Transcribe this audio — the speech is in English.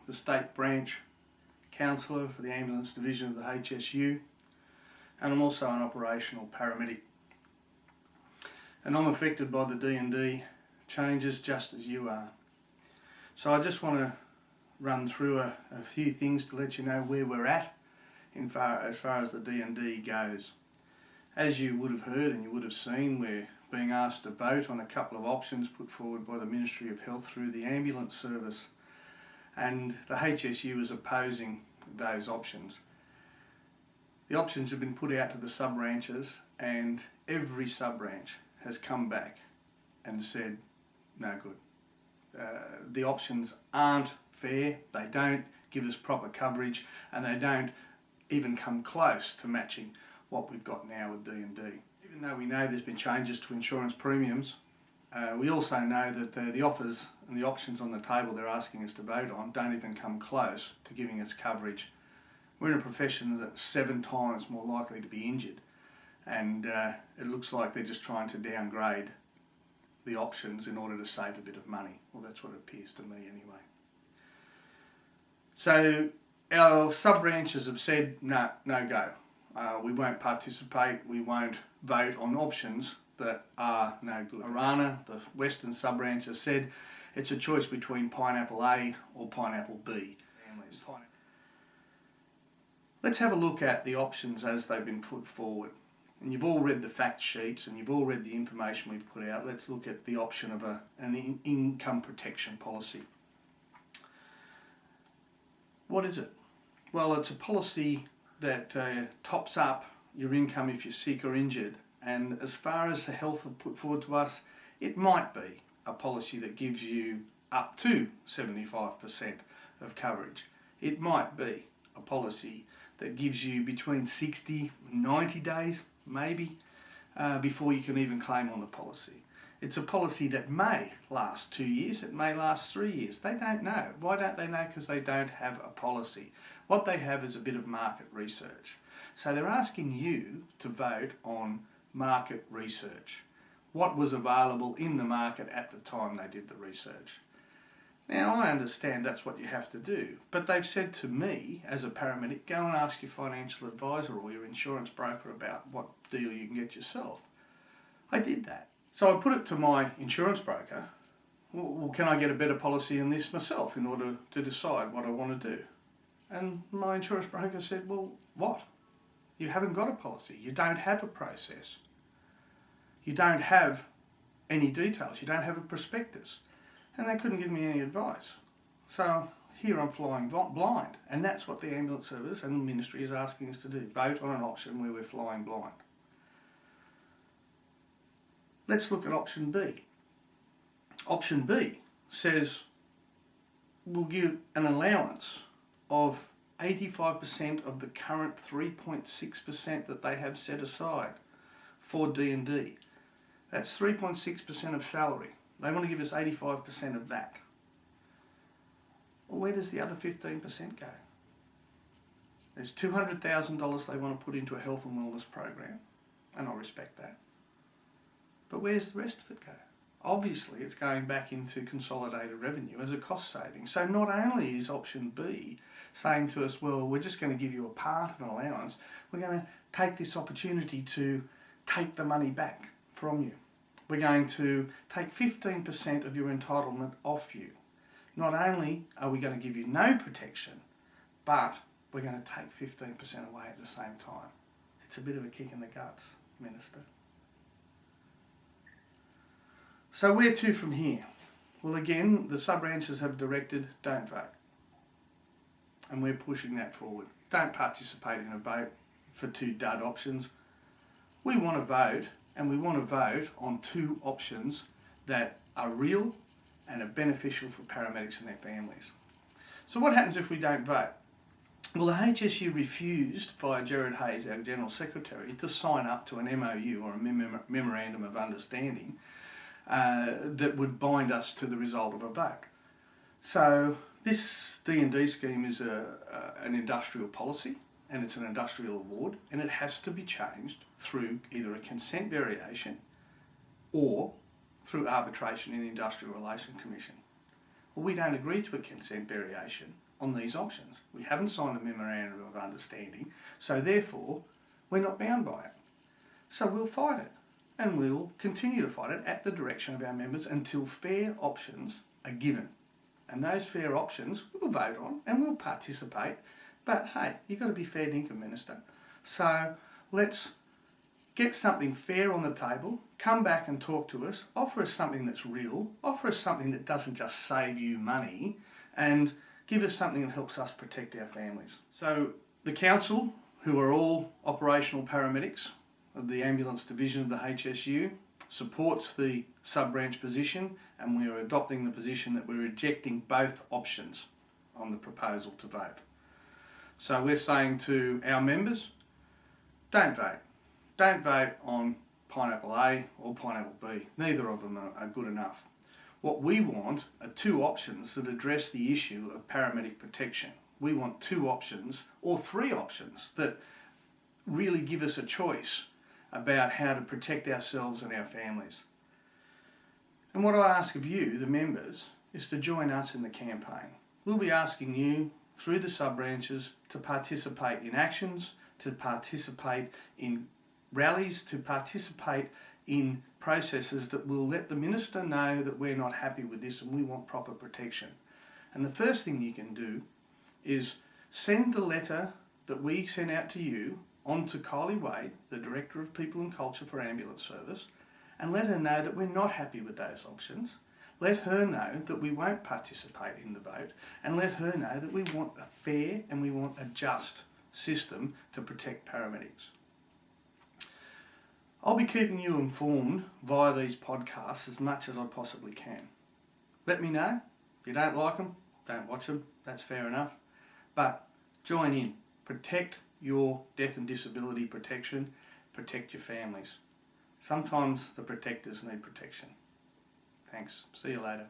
the State Branch Counsellor for the Ambulance Division of the HSU, and I'm also an operational paramedic. And I'm affected by the D&D changes just as you are. So I just want to run through a few things to let you know where we're at as far as the D&D goes. As you would have heard and you would have seen, we're being asked to vote on a couple of options put forward by the Ministry of Health through the ambulance service, and the HSU is opposing those options. The options have been put out to the sub-branches, and every sub-branch has come back and said no good. The options aren't fair, they don't give us proper coverage, and they don't even come close to matching what we've got now with D&D. Even though we know there's been changes to insurance premiums, we also know that the offers and the options on the table they're asking us to vote on don't even come close to giving us coverage. We're in a profession that's 7 times more likely to be injured, and it looks like they're just trying to downgrade the options in order to save a bit of money. Well, that's what it appears to me anyway. So our sub-branches have said no go. We won't participate, we won't vote on options that are no good. Arana, the Western sub-branch, has said it's a choice between Pineapple A or Pineapple B. Let's have a look at the options as they've been put forward. And you've all read the fact sheets and you've all read the information we've put out. Let's look at the option of an income protection policy. What is it? Well, it's a policy that tops up your income if you're sick or injured, and as far as the health have put forward to us, it might be a policy that gives you up to 75% of coverage. It might be a policy that gives you between 60 and 90 days, maybe, before you can even claim on the policy. It's a policy that may last 2 years, it may last 3 years. They don't know. Why don't they know? Because they don't have a policy. What they have is a bit of market research. So they're asking you to vote on market research. What was available in the market at the time they did the research. Now, I understand that's what you have to do, but they've said to me, as a paramedic, go and ask your financial advisor or your insurance broker about what deal you can get yourself. I did that. So I put it to my insurance broker, well, can I get a better policy than this myself in order to decide what I want to do? And my insurance broker said, well, what? You haven't got a policy. You don't have a process. You don't have any details. You don't have a prospectus. And they couldn't give me any advice. So here I'm flying blind. And that's what the ambulance service and the ministry is asking us to do. Vote on an option where we're flying blind. Let's look at option B. Option B says we'll give an allowance of 85% of the current 3.6% that they have set aside for D&D. That's 3.6% of salary. They want to give us 85% of that. Well, where does the other 15% go? There's $200,000 they want to put into a health and wellness program, and I respect that. But where's the rest of it go? Obviously, it's going back into consolidated revenue as a cost saving. So not only is option B saying to us, well, we're just going to give you a part of an allowance, we're going to take this opportunity to take the money back from you. We're going to take 15% of your entitlement off you. Not only are we going to give you no protection, but we're going to take 15% away at the same time. It's a bit of a kick in the guts, Minister. So where to from here? Well, again, the sub-branches have directed don't vote. And we're pushing that forward. Don't participate in a vote for 2 dud options. We want to vote, and we want to vote on 2 options that are real and are beneficial for paramedics and their families. So what happens if we don't vote? Well, the HSU refused, via Gerard Hayes, our General Secretary, to sign up to an MOU, or a Memorandum of Understanding, that would bind us to the result of a vote. So this D&D scheme is an industrial policy, and it's an industrial award, and it has to be changed through either a consent variation or through arbitration in the Industrial Relations Commission. Well, we don't agree to a consent variation. on these options. We haven't signed a memorandum of understanding, so therefore we're not bound by it. So we'll fight it, and we'll continue to fight it at the direction of our members until fair options are given. And those fair options we'll vote on and we'll participate. But hey, you've got to be fair dinkum, Minister. So let's get something fair on the table, come back and talk to us, offer us something that's real, offer us something that doesn't just save you money, and give us something that helps us protect our families. So the Council, who are all operational paramedics of the Ambulance Division of the HSU, supports the sub-branch position, and we are adopting the position that we're rejecting both options on the proposal to vote. So we're saying to our members, don't vote. Don't vote on Pineapple A or Pineapple B. Neither of them are good enough. What we want are two options that address the issue of paramedic protection. We want two options or three options that really give us a choice about how to protect ourselves and our families. And what I ask of you, the members, is to join us in the campaign. We'll be asking you through the sub-branches to participate in actions, to participate in rallies, to participate in processes that will let the Minister know that we're not happy with this and we want proper protection. And the first thing you can do is send the letter that we sent out to you on to Kylie Wade, the Director of People and Culture for Ambulance Service, and let her know that we're not happy with those options. Let her know that we won't participate in the vote, and let her know that we want a fair and we want a just system to protect paramedics. I'll be keeping you informed via these podcasts as much as I possibly can. Let me know. If you don't like them, don't watch them. That's fair enough. But join in. Protect your death and disability protection. Protect your families. Sometimes the protectors need protection. Thanks. See you later.